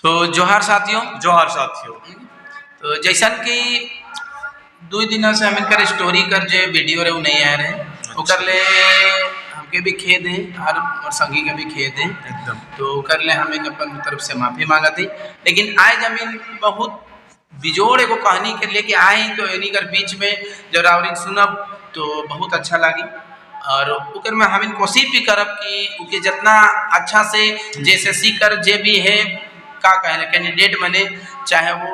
तो जोहार साथियों। जोहार साथियों। तो जैसा कि 2 दिन से हम इनकर स्टोरी कर जे वीडियो रे नहीं आ रहे ओकर ले हमके भी खेद है और संगी के भी खेद है एकदम। तो कर ले हम अपन तरफ से माफी मांगा थी। लेकिन आज हम बहुत बिजोड़ एगो कहानी के लेके आए तो इन्हीं कर बीच में जब और सुनब तो बहुत अच्छा लगी और उकर में हम कोशिश भी करब कि उके जितना अच्छा से जैसे सीकर जे भी है का कहे कैंडिडेट बने चाहे वो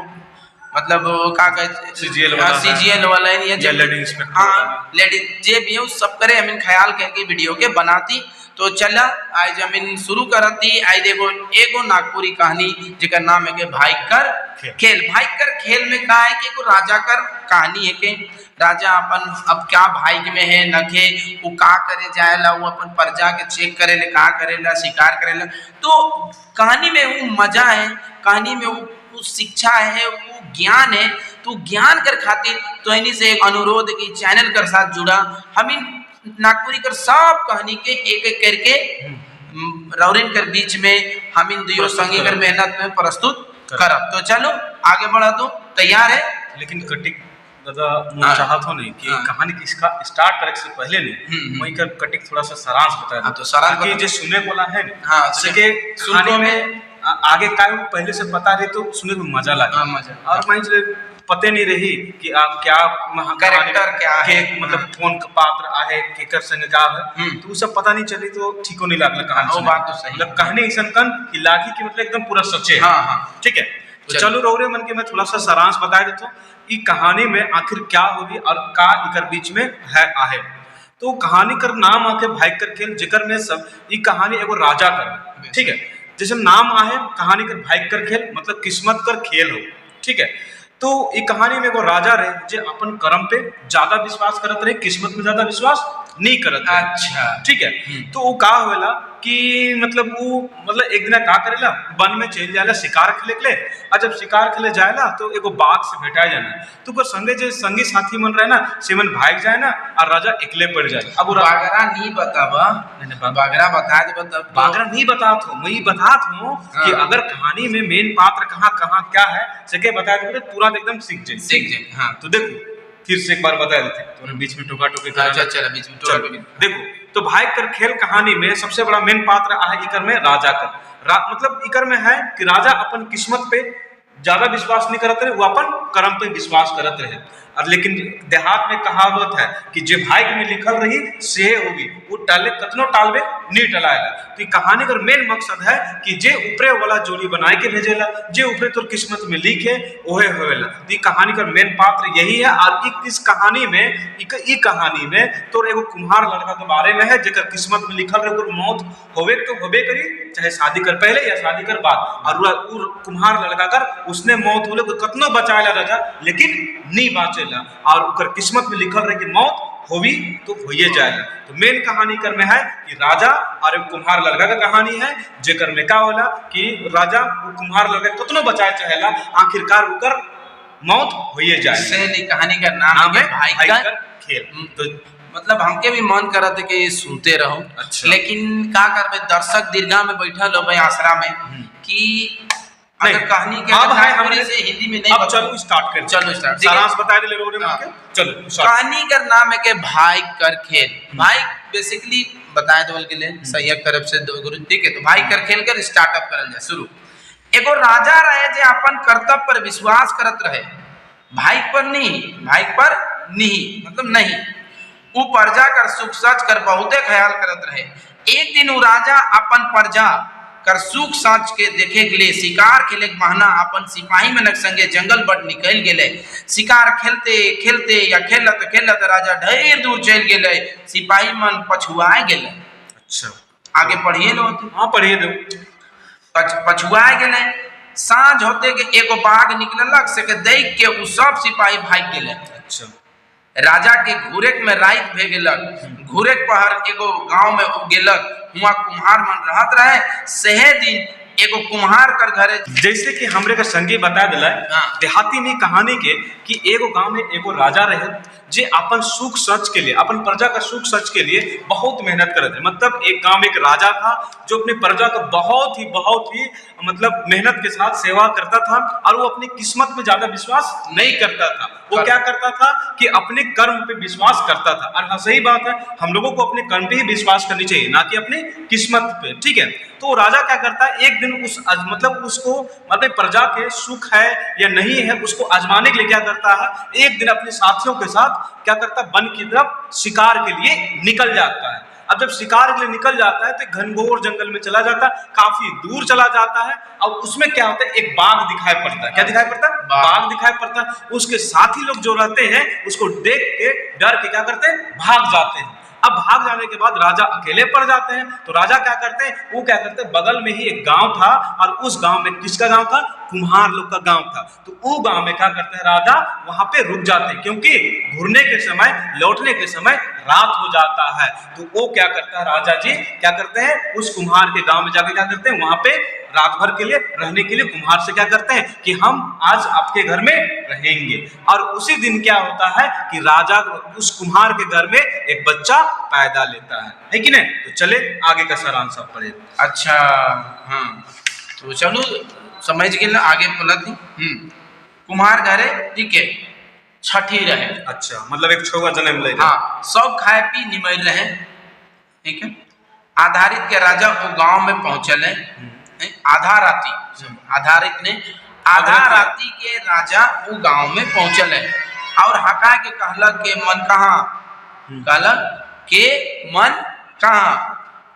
मतलब का कहे सीजीएल वाला या लेडी इंस्पेक्टर हाँ लेडीज जे भी है उस सब करे हम ख्याल करके वीडियो के बनाती। तो चला आज हम शुरू करती। आज देखो एगो नागपुरी कहानी जिकर नाम है के भाई कर खेल। भाई कर खेल में का है कि एगो राजा कर कहानी है के राजा अपन अब क्या भाई में है नखे वो का करे जाएला वो अपन प्रजा के चेक करेले का करेला शिकार करेला। तो कहानी में वो मजा है, कहानी में वो शिक्षा है, वो ज्ञान है। तो ज्ञान कर खातिर तो इन्हीं से एक अनुरोध कि चैनल कर साथ जुड़ा हम इन नागपुरी कर सब कहानी के एक एक करके रौरिन कर बीच में हम इन दियो संगी कर मेहनत में प्रस्तुत करब। तो चलो आगे बढ़ा दो तैयार है। लेकिन कटिक दादा चाहत हो नहीं कि कहानी किसका स्टार्ट करे से पहले नहीं वही कर कटिक थोड़ा सा सारांश बता दो। तो सारांश कि जो सुने बोला है हां सके कहानी में आगे का पहले से पता रहे तो सुने में मजा लगे। मजा और मान चले पते नहीं रही कि आप क्या कैरेक्टर क्या है मतलब कौन का पात्र आहे केकर संग का है तो वो सब पता नहीं चली तो ठीक नहीं लागला कहानी। वो बात तो सही मतलब कहानी ऐसा कन कि लागी कि मतलब एकदम पूरा सच्चे। हां ठीक है। तो चलो रौरे मन के मैं थोड़ा सा सारांश बता देता हूँ कि कहानी में आखिर क्या होगी और का इकर बीच में है आहे। तो कहानी कर नाम आके भाई कर खेल जिकर में सब ये कहानी एगो राजा कर। ठीक है। जैसे नाम आहे कहानी कर भाई कर खेल मतलब किस्मत कर खेल हो। ठीक है। तो ये कहानी में एगो राजा रहे जे अपन कर्म पे ज्यादा विश्वास करत रहे किस्मत में ज्यादा विश्वास नहीं करत रहे। अच्छा ठीक है। तो वो का होएला कि मतलब वो मतलब एक दिन का करेला वन में चल जाएला शिकार खेले के लिए और जब शिकार खेले जाएला तो एगो बाघ से भेटा जाना तो को संगे जो संगी साथी मन रहे ना सेमन भाग जाए ना और राजा अकेले पड़ जाए। अब बागरा नहीं बतावा बागरा बता दे बागरा नहीं बतात हूँ मैं बतात हूँ कि अगर कहानी में मेन पात्र कहाँ कहाँ क्या है सके बता दे पूरा एकदम सीख जाए। हाँ तो देखो फिर से एक बार बता देते तो बीच में टोका टोकी चला बीच में टोका टोकी देखो। तो भाई कर खेल कहानी में सबसे बड़ा मेन पात्र है इकर में राजा कर मतलब इकर में है कि राजा अपन किस्मत पे ज्यादा विश्वास नहीं करते रहे वो अपन कर्म पे विश्वास करते रहे। और लेकिन देहात में कहावत है कि जे भाई में लिखल रही से होगी वो टाले कतनो टालबे नहीं टलाएगा। तो कहानी का मेन मकसद है कि जे ऊपरे वाला जोड़ी बनाए के भेजेला जे ऊपरे तोर किस्मत में लिखे ओहे होवेला। तो कहानी का मेन पात्र यही है। और इस कहानी में ई कहानी में तोर एगो कुम्हार लड़का के बारे में है जेकर किस्मत में लिखल रहे मौत होवे तो होबे करी चाहे शादी कर पहले या शादी कर बाद। और कुम्हार लड़का कर उसने मौत होले कतनो बचाएला राजा लेकिन नहीं बाचे और उकर किस्मत में लिखल रहे कि मौत होवी तो होइए जाएगा। तो मेन कहानी कर में है कि राजा और एक कुम्हार लड़का का कहानी है जेकर में का होला कि राजा वो कुम्हार लड़का कितनो बचाए चाहेला आखिरकार उकर मौत होइए जाए। सही कहानी का नाम है भाई कर खेल। तो मतलब हमके भी मन करत है कि सुनते रहो। अच्छा। लेकिन का करबे दर्शक दीर्घा में बैठल हो भाई आसरा में कि अगर कहानी के नागपुरी से हिंदी में नहीं अब चलो स्टार्ट कर चलो स्टार्ट सारांश बता दे लोगों ने चलो कहानी का नाम है के भाई कर खेल। भाई बेसिकली बताए तो के लिए सहायक तरफ से गुरु ठीक है। तो भाई कर खेल कर स्टार्टअप करल जाए शुरू। एगो राजा रहे जे अपन कर्तव्य पर विश्वास करत रहे भाई पर नहीं मतलब नहीं वो प्रजा कर सुख सच कर बहुते ख्याल करत रहे। एक दिन वो राजा अपन प्रजा कर सुख साच के देखे के लिए शिकार खेले के बहाना अपन सिपाही मनक संगे जंगल बट निकल गेले। शिकार खेलते खेलते या खेलत राजा ढेर दूर चल गेले सिपाही मन पछुआए गेले। अच्छा आगे पढ़िए लो। हाँ पढ़िए दो। पछुआए गेले सांझ होते के एगो बाघ निकललक से के देख के उ सब सिपाही भाग गेले। अच्छा राजा के घुरेक में रात भे गेलक। घुरेक पहर एगो गांव में उ गेलक हुआ कुम्हार मन रहत रहे। सहे दिन एगो कुम्हार कर घरे जैसे कि हमरे का संगी बता दिला देहाती में कहानी के कि एगो गांव में एगो राजा रहे जे अपन सुख सच के लिए, अपन प्रजा का सुख सच के लिए बहुत मेहनत करते थे। मतलब एक गांव में एक राजा था जो अपनी प्रजा का बहुत ही मतलब मेहनत के साथ सेवा करता था, और वो अपनी किस्मत में ज्यादा विश्वास नहीं करता था। वो क्या करता था कि अपने कर्म पे विश्वास करता था। और हाँ, सही बात है, हम लोगों को अपने कर्म पे ही विश्वास करनी चाहिए, ना कि अपनी किस्मत पे, ठीक है। तो राजा क्या करता है, एक दिन उसको मतलब प्रजा के सुख है या नहीं है उसको आजमाने के लिए क्या करता है, एक दिन अपने साथियों के साथ क्या करता है, वन की तरफ शिकार के लिए निकल जाता है। अब जब शिकार के लिए निकल जाता है तो घनघोर जंगल में चला जाता है, काफी दूर चला जाता है, और उसमें क्या होता है, एक बाघ दिखाई पड़ता है। क्या दिखाई पड़ता है? बाघ दिखाई पड़ता है। उसके साथी लोग जो रहते हैं उसको देख के डर के क्या करते हैं, भाग जाते हैं। अब भाग जाने के बाद राजा अकेले पड़ जाते हैं। तो राजा क्या करते हैं, वो क्या करते हैं, बगल में ही एक गांव था, और उस गांव में किसका गांव था, कुम्हार लोग का गांव था। तो वो गांव में क्या करते हैं, राजा वहां पे रुक जाते हैं, क्योंकि घूरने के समय, लौटने के समय रात हो जाता है। तो वो क्या करता है, राजा जी क्या करते हैं, उस कुम्हार के गांव में जाके क्या करते हैं, वहां पे रात भर के लिए रहने के लिए कुम्हार से क्या करते हैं कि हम आज आपके घर में रहेंगे। और उसी दिन क्या होता है कि राजा उस कुम्हार के घर में एक बच्चा पैदा लेता है कि नहीं। तो चले आगे का सारांश आप पढ़े। अच्छा, हाँ, तो चलो समझ गए, आगे पलट दी। कुम्हार घरे ठीक है, छठी रहे। अच्छा, मतलब एक छोगा जन्म ले। हाँ, सब खाए पी निमर रहे, ठीक है। आधारित के राजा वो गांव में पहुंचल है, आधा राती के राजा वो गांव में पहुंचल है, और हका के कहलक के मन कहाँ, कहलक के मन कहाँ,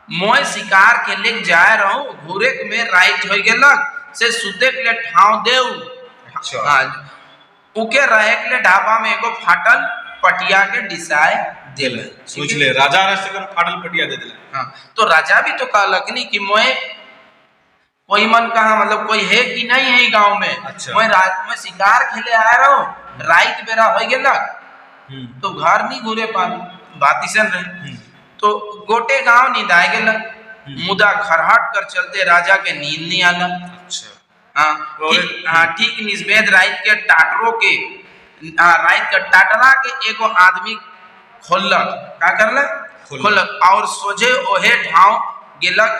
मोय शिकार के लिए जाए रहूं, घूरे में राइट हो गेलक से सुते के लिए ठाव देऊ। अच्छा। हाँ, उके रहे के लिए ढाबा में एगो फाटल पटिया के डिसाए दिल। सोच ले, राजा फाटल पटिया दे दिला। हाँ, तो राजा भी तो कहलक नहीं कि मोय कोई मन कहा, मतलब कोई है कि नहीं है गांव में। अच्छा। मैं शिकार खेले आया रहूं, रात बेरा हो गेलक, तो घर नहीं घूरे पानी, बातिसन रहे। तो गोटे गांव नींद आ गेलक, मुदा खरहट कर चलते राजा के नींद नहीं आला। अच्छा। हाँ, ठीक निस्बेद रात के टाटरों के, रात के टाटरा के एगो आदमी खोलक, का करलक, खोलक, और सोझे ओहे ठाव गेलक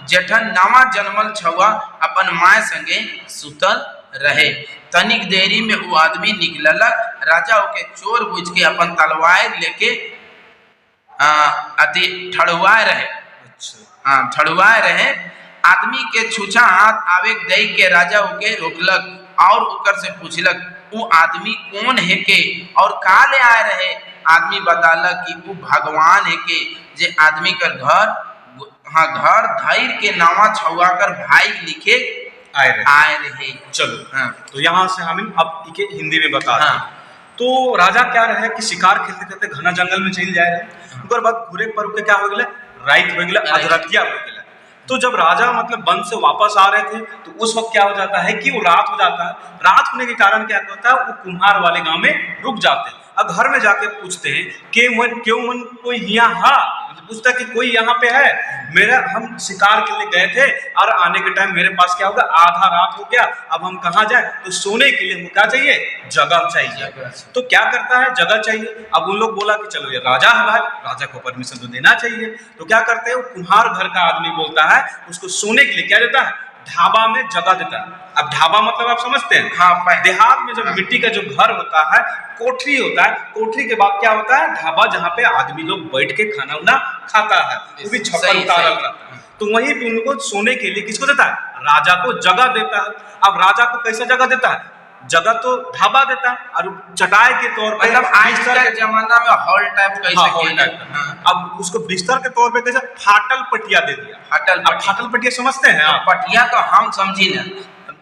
जेठन नावा जन्मल छुआ अपन माय संगे सुतल रहे। तनिक देरी में वो आदमी निकललक, राजा ओके चोर बुझ के अपन तलवार लेके अति ठड़ुआए रहे। अच्छा। हाँ, ठड़ुआए रहे। आदमी के छूछा हाथ आवे दई के राजा ओके रोकलक, और उकर से पूछलक वो आदमी कौन है के और का ले आए रहे। आदमी बतालक कि वो भगवान है के, जे आदमी कर घर, हाँ, घर धैर्य के नावा छुआ कर भाई लिखे आए रहे। चलो, हाँ, तो यहाँ से हम अब इके हिंदी में बता रहे। हाँ। तो राजा क्या रहे कि शिकार खेलते खेलते घना जंगल में चल जाए, उनकर बाद घूरे पर के क्या हो गया, रात हो गया, अधरतिया हो गया। तो जब राजा मतलब वन से वापस आ रहे थे तो उस वक्त क्या हो जाता है कि वो रात हो जाता है। रात होने के कारण क्या होता है, वो कुम्हार वाले गांव में रुक जाते हैं। अब घर में जाके पूछते हैं कि क्यों मन कोई यहाँ, पूछता कि कोई यहाँ पे है, मेरा हम शिकार के लिए गए थे और आने के टाइम मेरे पास क्या होगा, आधा रात हो गया, अब हम कहाँ जाए। तो सोने के लिए क्या चाहिए, जगह चाहिए। तो क्या करता है, जगह चाहिए। अब उन लोग बोला कि चलो ये राजा है भाई, राजा को परमिशन तो देना चाहिए। तो क्या करते हैं, वो कुम्हार घर का आदमी बोलता है उसको सोने के लिए क्या देता है, ढाबा में जगह देता है। अब ढाबा मतलब आप समझते हैं, हाँ, देहात में जब मिट्टी का जो घर होता है, कोठरी होता है, कोठरी के बाद क्या होता है, ढाबा, जहाँ पे आदमी लोग बैठ के खाना उना खाता है, वो भी छप्पर उतारल रहता है। तो वहीं पे उनको सोने के लिए किसको देता है, राजा को जगह देता है। अब राजा को कैसा जगह देता है, जगह तो ढाबा देता है, और चटाई के तौर पे, मतलब आज के जमाना में हॉल टाइप कैसे, हॉल टाइप। अब उसको बिस्तर के तौर पे कैसे, फाटल पटिया दे दिया। फाटल पटिया समझते हैं, पटिया तो हम समझी ना,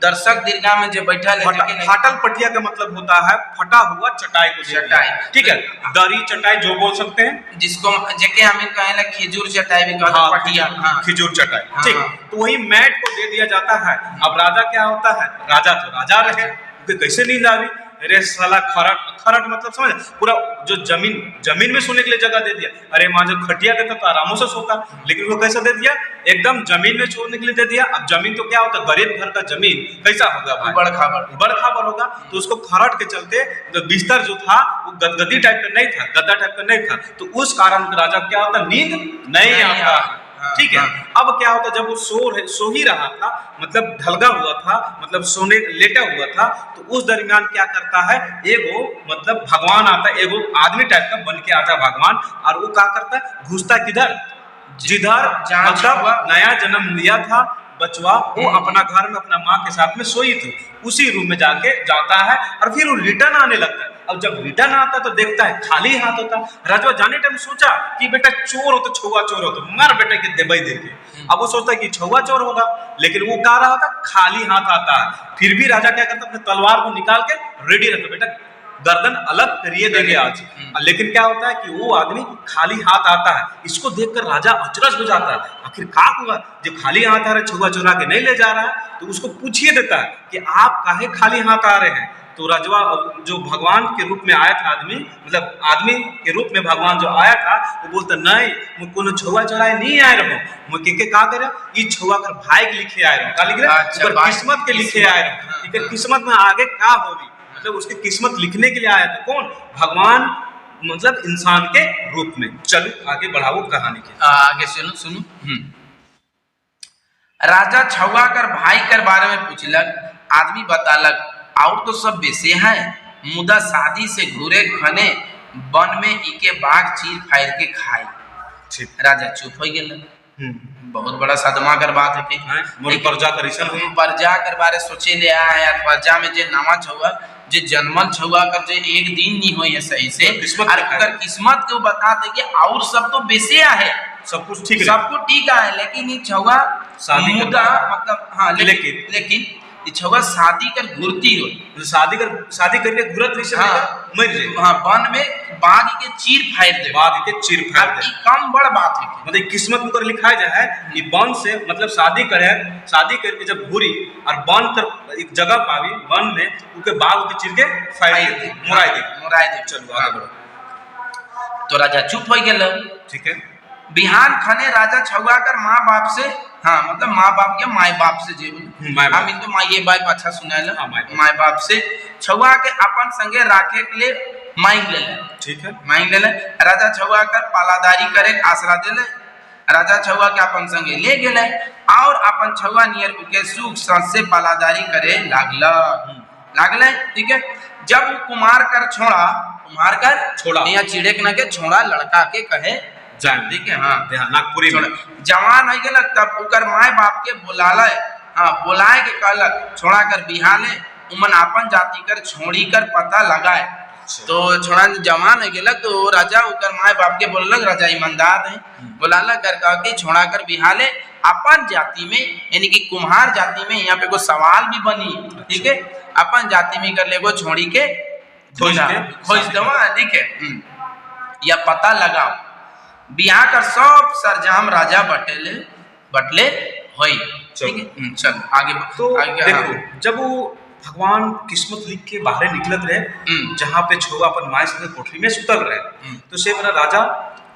दर्शक दीर्घा में जो बैठा है। फाटल पटिया का मतलब होता है फटा हुआ चटाई को, चटाई, ठीक है, दरी चटाई जो बोल सकते हैं, जिसको जेके हम कहें खिजूर चटाई भी कहते हैं, पटिया, खिजूर चटाई, ठीक। तो वही मैट को दे दिया जाता है। अब राजा क्या होता है, राजा तो राजा रहे, कैसे नींद आ रही, अरे साला खरट खरट मतलब समझ, पूरा जो जमीन में सोने के लिए जगह दे दिया। अरे माँ जब खटिया देता तो आरामों से सोता, लेकिन वो कैसा दे दिया, एकदम जमीन में सोने के लिए दे दिया। अब जमीन तो क्या होता है, गरीब घर का जमीन कैसा होगा भाई, बड़ खाबर होगा। तो उसको खरट के चलते जो बिस्तर जो था वो गद्दी टाइप का नहीं था, गद्दा टाइप का नहीं था, तो उस कारण राजा क्या होता, नींद नहीं आता। ठीक है, अब क्या होता, जब वो सो ही रहा था, मतलब ढलगा हुआ था, मतलब सोने लेटा हुआ था, तो उस दरमियान क्या करता है, एगो मतलब भगवान आता है, एगो आदमी टाइप का बन के आता है भगवान, और वो क्या करता है, घुसता किधर, जिधर मतलब नया जन्म लिया था बचवा, वो अपना घर में अपना माँ के साथ में सोई थी, उसी रूम में जाके जाता है, और फिर वो रिटर्न आने लगता है। अब जब रिटर्न आता तो देखता है खाली हाथ होता। राजवा जाने टाइम सोचा कि बेटा चोर हो तो छुआ चोर हो तो मार बेटा के देबई दे के। अब वो सोचता है कि छुआ चोर होगा, लेकिन वो कह रहा था खाली हाथ आता है। फिर भी राजा क्या करता, अपने तलवार को निकाल के रेडी रखता, बेटा गर्दन अलग करिए देंगे आज। लेकिन क्या होता है कि वो आदमी खाली हाथ आता है, इसको देखकर राजा अचरज हो जाता है, आखिर क्या हुआ जो खाली हाथ आ रहा है, छुआ चोरा के नहीं ले जा रहा है। तो उसको पूछिए देता है कि आप काहे खाली हाथ आ रहे हैं। तो राजवा जो भगवान के रूप में आया था आदमी, मतलब आदमी के रूप में भगवान जो आया था, वो बोलता नहीं मैं कोनो छुआ चोराए नहीं आए रहो, मैं के का करे ई छुआ कर भाई के लिखे आए रहो, का लिख रहे किस्मत के लिखे आए रहो, ठीक है, किस्मत में आगे क्या होगी, मतलब उसकी किस्मत लिखने के लिए आया था कौन, भगवान, मतलब इंसान के रूप में। चलो आगे बढ़ाओ कहानी के, आगे सुनो। राजा छुआ कर भाई कर बारे में पूछलक, आदमी बतालक और तो सब बेसे हैं, मुदा शादी से घूरे खने वन में इके बाघ चीर फाड़ के खाई। राजा चुप हो गए, बहुत बड़ा सदमा कर बात है कि प्रजा कर प्रजा कर बारे सोचे ले आया है, प्रजा में जे नवा छुआ जे जन्मल छुआ कर जे एक दिन नहीं हुई है सही से, अगर किस्मत के बता दे कि और सब तो बेसे है, सब कुछ ठीक है, लेकिन ये छुआ मुदा मतलब हाँ, लेकिन छुआ शादी कर घुरती हो, शादी करके घुरत नहीं सकता, मर जाए। हाँ, वन में बाघ के चीर फाड़ दे, कम बड़ बात है, मतलब किस्मत में लिखा जाए कि वन से मतलब शादी करके जब घुरी और वन कर एक जगह पावी, वन में उनके बाघ के चीर के फाड़ दे, मुराई दे। चलो आगे बढ़ो। तो राजा चुप हो गए, ठीक है। बिहान खने राजा छुआ कर माँ बाप से, हाँ मतलब माँ बाप के माए बाप से जे हम इनको माँ ये बात अच्छा सुनाएला, माए बाप से छुआ के अपन संगे राखे के लिए मांग ले, ठीक है, मांग ले। राजा छुआ कर पालादारी करे आसरा देले, राजा छुआ के अपन संगे ले गेले और अपन छुआ नियर के सुख सांस से पालादारी करे लागले, ठीक है। जब कुमार कर छोड़ा या चिड़ेक न के छोड़ा लड़का के कहे ठीक है, हाँ नागपुरी जवान हो गए तब उकर माए बाप के बुलाला, हाँ बुलाए के कहलक छोड़ा कर बिहाले उमन आपन जाति कर छोड़ी कर पता लगाए। तो छोड़ा जवान हो गए तो राजा उकर माए बाप के बोललक, राजा ईमानदार है, बुलाला कर कहा कि छोड़ा कर बिहाले अपन जाति में, यानी कि कुम्हार जाति में, यहाँ पे कोई सवाल भी बनी, ठीक है, अपन जाति में कर ले को छोड़ी के खोज दवा, ठीक है, या पता लगाओ। बिहार कर सब सरजाम राजा बटले होई, ठीक है। चल आगे तो देखो, जब वो भगवान किस्मत लिख के बाहर निकलत रहे, जहाँ पे छुआ अपन माए से कोठरी में सुतल रहे, तो से मेरा राजा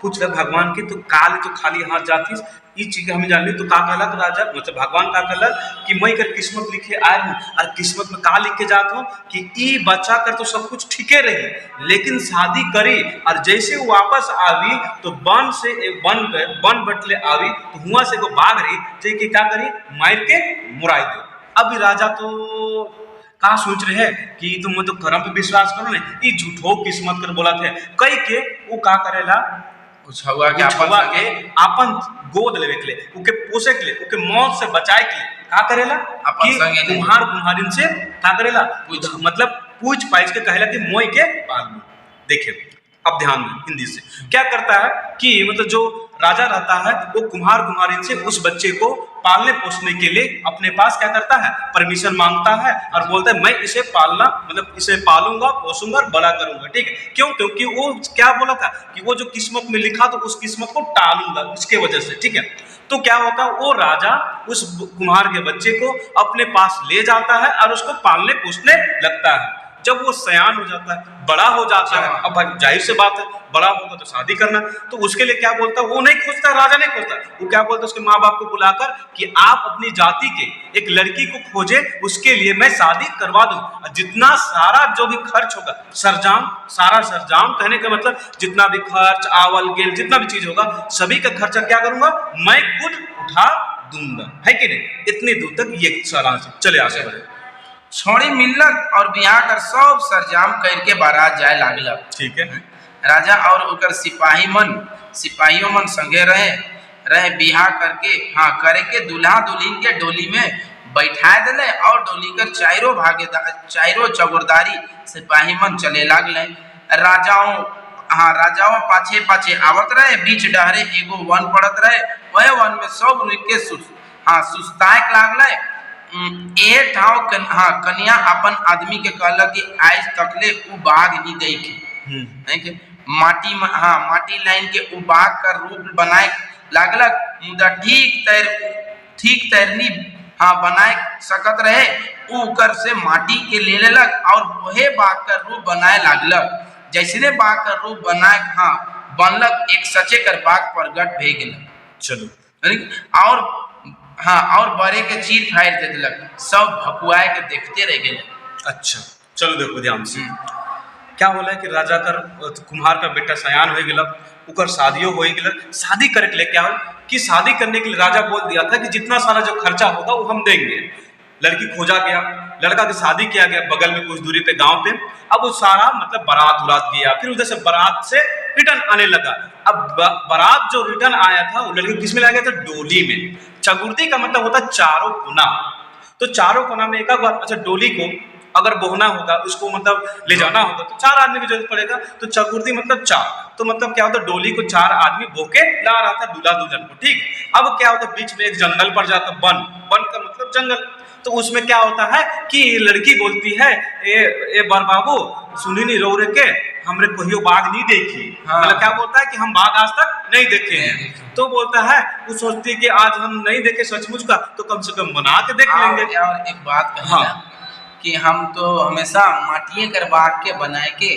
पूछ रहे भगवान के, तो काल तो खाली हाथ जाती ये चीज हमें जान ली, तो का कहला तो राजा मतलब भगवान का कहला कि मैं कर किस्मत लिखे आए हूँ, और किस्मत में का लिख के जाता हूँ कि ई बच्चा कर तो सब कुछ ठीके रही, लेकिन शादी करी और जैसे वो वापस आवी तो वन से वन बटले आवी तो हुआ से को बाघ रही, तो कि क्या करी मार के मुराई दे। अभी राजा तो कहा सोच रहे हैं कि तुम तो कर्म पे विश्वास करो, नहीं ये झूठो किस्मत कर बोला थे, कई के वो का करेला छुआ के अपन गोद लेवे के लिए, उके पोसे के लिए, उके मौत से बचाए के लिए का करेला कि कुम्हारिन से का करेला मतलब पूछ पाइछ के कहेला कि मोई के पाल में। देखे अब ध्यान में हिंदी से क्या करता है कि मतलब जो राजा रहता है वो कुम्हारिन से उस बच्चे को पालने पोसने के लिए अपने पास क्या करता है, परमिशन मांगता है और बोलता है मैं इसे पालना मतलब इसे पालूंगा पोसूंगा बड़ा करूंगा, ठीक है। क्यों? क्योंकि वो क्या बोला था कि वो जो किस्मत में लिखा तो उस किस्मत को टालूंगा उसके वजह से, ठीक है। तो क्या होता है वो राजा उस कुम्हार के बच्चे को अपने पास ले जाता है और उसको पालने पोसने लगता है। जब वो सयान हो जाता है, बड़ा हो जाता है, अब भाई जाहिर सी बात है बड़ा होगा तो शादी करना, तो उसके लिए क्या बोलता है, वो नहीं खोजता, राजा नहीं खोजता, वो क्या बोलता है उसके माँ बाप को बुलाकर कि आप अपनी जाति के एक लड़की को खोजे, उसके लिए मैं शादी करवा दूं, जितना सारा जो भी खर्च होगा, सरजाम, सारा सरजाम कहने का मतलब जितना भी खर्च, आवल गेल, जितना भी चीज होगा, सभी का खर्चा क्या करूंगा, मैं खुद उठा दूंगा, है कि नहीं। इतनी दूर तक ये सारांश चले आगे बढ़े। छोड़ी मिलक और बियाह कर सब सरजाम करके बारात जाए लागलक। ठीक है। राजा और ओकर सिपाहियों मन संगे रहे बियाह करके, हाँ करे के दूल्हा दुल्हन के डोली में बैठा दिले और डोली कर चारों चौगरदारी सिपाही मन चले लागले। राजाओं पाछे पाछे आवत रहे, बीच डहरे एगो वन पड़त रहे, वह वन में सब रुक के सुस्ताए लागले। कन्या अपन आदमी के कहलक कि आज तकले उ बाघ नहीं देखे, माटी लाइन के उ बाघ का रूप बनाए लागलक, मुदा ठीक तैरनी बनाए सकत रहे, उकर से माटी के ले लेलक और वहे बाघ का रूप बनाए लागलक। जैसे बाघ का रूप बनाए बनलक, एक सचे कर बाघ प्रगट भे गेलक। चलो और बड़े के चीर फाड़ दे दिलक, सब भकुआए के देखते रह गए। अच्छा चलो देखो ध्यान से क्या बोला है कि राजा कर कुम्हार का बेटा सयान हो गेलक, उकर शादियों हो गेलक, शादी करे के लिए क्या हो कि शादी करने के लिए राजा बोल दिया था कि जितना सारा जो खर्चा होगा वो हम देंगे। लड़की खोजा गया, लड़का की शादी किया गया बगल में कुछ दूरी पे गांव पे। अब वो सारा मतलब बारात गया, फिर उधर से बारात से रिटर्न आने लगा। अब बारात जो रिटर्न आया था वो लड़की किस में लाया गया था, डोली में। चगुर्दी का मतलब होता है चारों कोना, तो चारों कोना में एक बार, अच्छा डोली को अगर बोहना होगा, उसको मतलब ले जाना होगा तो 4 आदमी की जरूरत पड़ेगा, तो चगुर्दी मतलब 4, तो मतलब क्या होता है डोली को 4 आदमी बोके ला रहा था दूल्हा दुल्हन को। ठीक, अब क्या होता है बीच में एक जंगल पड़ जाता, वन का मतलब जंगल, तो उसमें क्या होता है कि लड़की बोलती है ए बर बाबू सुनी नहीं रो रे के हमरे कहियो बाघ नहीं देखी। मतलब क्या बोलता है कि हम बाघ आज तक नहीं देखे हैं, तो बोलता है वो सोचती है कि आज हम नहीं देखे सचमुच का, तो कम से कम बना के देख लेंगे। और एक बात कि हम तो हमेशा माटिए कर बाघ के बनाए के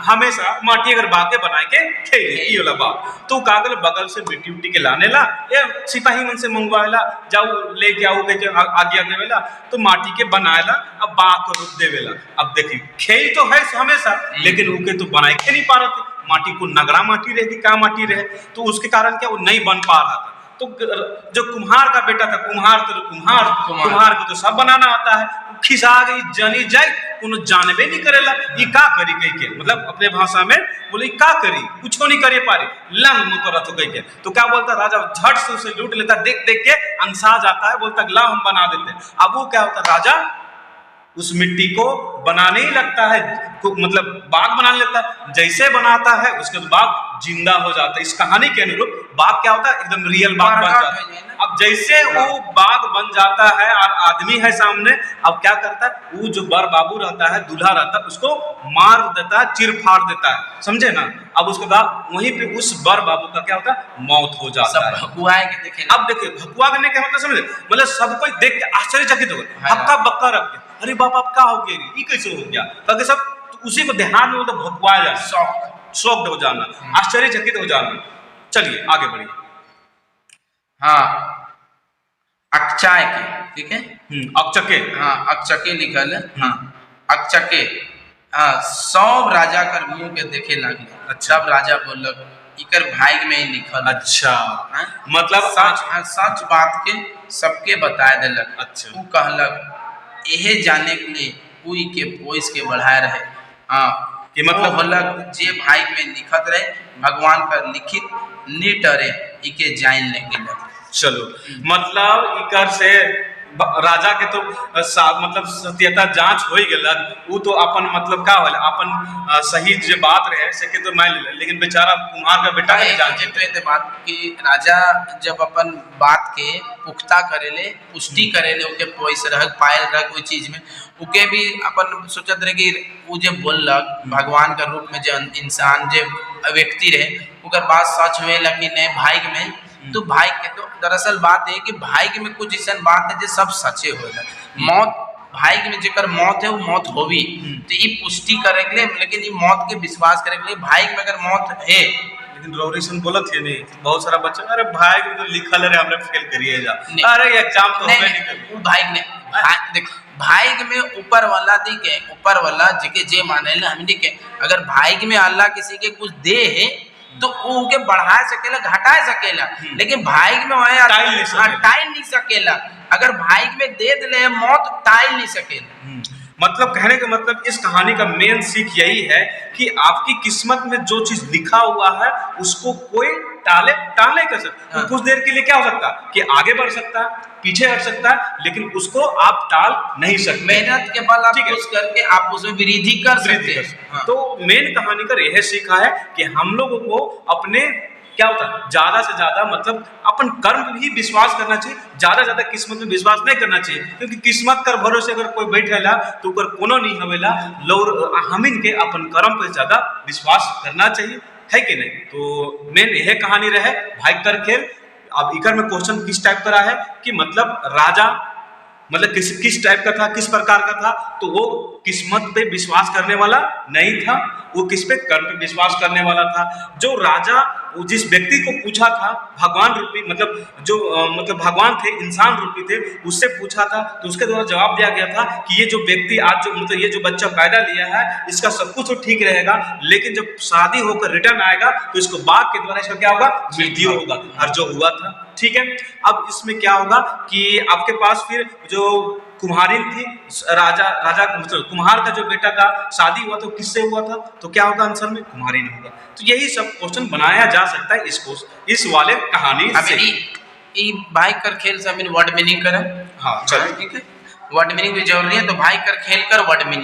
हमेशा माटिए कर बाघ के बनाए के खेले, ये वाला बात। तो कागल बगल से मिट्टी उट्टी के लाने ला, ये सिपाही मन से मंगवाएला, जाओ लेके आओ के आगे वेला, तो माटी के बनाएला, अब बाघ को रूप देवेला। अब देखिए खेल तो है हमेशा, लेकिन उनके तो बनाए के नहीं पा रहे थे, माटी को नगरा माटी रहे थी, क्या माटी रहे, तो उसके कारण क्या वो नहीं बन पा रहा था। तो जो कुम्हार का बेटा था, कुम्हार को तो सब बनाना आता है, खिसा गई जनी जाए कोनो जानबे नहीं करेला, ये का करी कह के, मतलब अपने भाषा में बोले का करी, कुछ नहीं करे पारे, लंग मुकर तो कह के। तो क्या बोलता राजा झट से उसे लूट लेता, देख के अंसा जाता है, बोलता ला हम बना देते। अब वो क्या होता, राजा उस मिट्टी को बनाने ही लगता है, मतलब बाघ बनाने लगता है। जैसे बनाता है उसके बाद बाघ जिंदा हो जाता है। इस कहानी के अनुरूप बाघ क्या होता है, एकदम रियल बाघ बन जाता है। अब जैसे वो बाघ बन जाता है और आदमी है सामने, अब क्या करता है, वो जो बर बाबू रहता है, दूल्हा रहता है, उसको मार देता है, चिर फाड़ देता है, समझे ना। अब उसके बाद वहीं पे उस बर बाबू का क्या होता है, मौत हो जाता है। अब देखिए भकुआ करने का मतलब समझे, मतलब सब कोई देख के आश्चर्यचकित हो गया, हक्का बक्का रख गया, अरे बाप आप क्या हो गया, ये कैसे हो गया, ताकि सब तो उसी को ध्यान में मतलब भकुआ जाए, शॉक्ड हो जाना, आश्चर्यचकित हो जाना। चलिए आगे बढ़िए। अकचाय के, ठीक है, अकचके, अकचके लिखल है, अकचके, सब राजा कर मुंह के देखे लगे। अच्छा, अब राजा बोलक इकर भाग में ही लिखल। अच्छा, मतलब सच बात के सबके बताए दिलक। अच्छा, वो कहलक यह जाने के लिए कोई के पोइस के बढ़ाए रहे, कि मतलब होलक जे भाई में लिखत रहे, भगवान का लिखित निटरे इके जान लेंगे। चलो, मतलब इकर से राजा के तो मतलब सत्यता जांच हो गया, वो तो अपन मतलब का होला अपन सही जो बात रहे से के तो मान ले, लेकिन बेचारा कुम्हार का बेटा के जांच तो बात कि राजा जब अपन बात के पुख्ता करेले, पुष्टि करेले, ओके पोइस रह पायल रह कोई चीज में, उके भी अपन सोचत रहे कि वो जो बोलक भगवान का रूप में जो इंसान जो व्यक्ति रहे, ओकर बात सच हुए लेकिन नहीं भाग्य में, तो भाई के तो दरअसल बात है कि भाई में कुछ ऐसा बात है जो सब सचे हो। मौत भाई में जेकर मौत है वो मौत होवी, तो ये पुष्टि करे के लिए, लेकिन ये मौत के विश्वास करे के लिए भाई में अगर मौत है। लेकिन रौरीसन बोलत है नहीं, बहुत सारा बच्चा अरे भाई के तो लिखल है हमने फेल करिए जा, अरे एग्जाम तो होबे नहीं कर। वो भाई ने देख भाई में ऊपर वाला दिखे, ऊपर वाला जेके जे माने ले हमनी के, अगर भाई में अल्लाह किसी के कुछ दे है तो वो के बढ़ा सकेला घटा सकेला, लेकिन भाई में टाइल नहीं सकेला। अगर भाई में दे दे मौत टाइल नहीं सकेला। मतलब कहने का मतलब इस कहानी का मेन सीख यही है कि आपकी किस्मत में जो चीज लिखा हुआ है उसको कोई टाल नहीं कर सकता। हाँ। कुछ देर के लिए क्या हो सकता है कि आगे बढ़ सकता है, पीछे हट सकता है, लेकिन उसको आप टाल नहीं सकते। मेहनत के बल आप कुछ करके आप उसमें वृद्धि कर सकते हैं। हाँ। तो मेन कहानी का यह सीखा है कि हम लोगों को अपने क्या होता है ज्यादा से ज्यादा मतलब अपन कर्म भी विश्वास करना चाहिए, ज्यादा किस्मत में विश्वास नहीं करना चाहिए, क्योंकि किस्मत कर भरोसे अगर कोई बैठेला तो ऊपर कोनो नहीं हवेला। लोग हमिन के अपन कर्म पे ज्यादा विश्वास करना चाहिए, है कि नहीं। तो मेन यह कहानी रहे भाई कर खेल। अब इकर में क्वेश्चन किस टाइप का है कि मतलब राजा मतलब किस टाइप का था, किस प्रकार का था, तो वो किस्मत पे विश्वास करने वाला नहीं था, वो किस पे कर्म पे विश्वास करने वाला था। जो राजा वो जिस व्यक्ति को पूछा था भगवान रूपी मतलब जो मतलब भगवान थे, इंसान रूपी थे, उससे पूछा था तो उसके द्वारा जवाब दिया गया था कि ये जो व्यक्ति आज जो मतलब ये जो बच्चा पैदा लिया है इसका सब कुछ तो ठीक रहेगा, लेकिन जब शादी होकर रिटर्न आएगा तो इसको बाघ के द्वारा इसका क्या होगा, मृत्यु होगा। और जो हुआ था ठीक है। अब इसमें क्या होगा कि आपके पास फिर जो कुम्हारिन थी, राजा मतलब कुम्हार का जो बेटा था शादी हुआ तो किससे हुआ था, तो क्या होगा आंसर में कुम्हारिन होगा। तो यही सब क्वेश्चन बनाया जा सकता है इस वाले कहानी से। ई भाई कर खेल से वर्ड मीनिंग करें। हाँ चलो ठीक है, वर्ड मीनिंग भी जरूरी है, तो भाई कर खेल कर वर्ड मीनिंग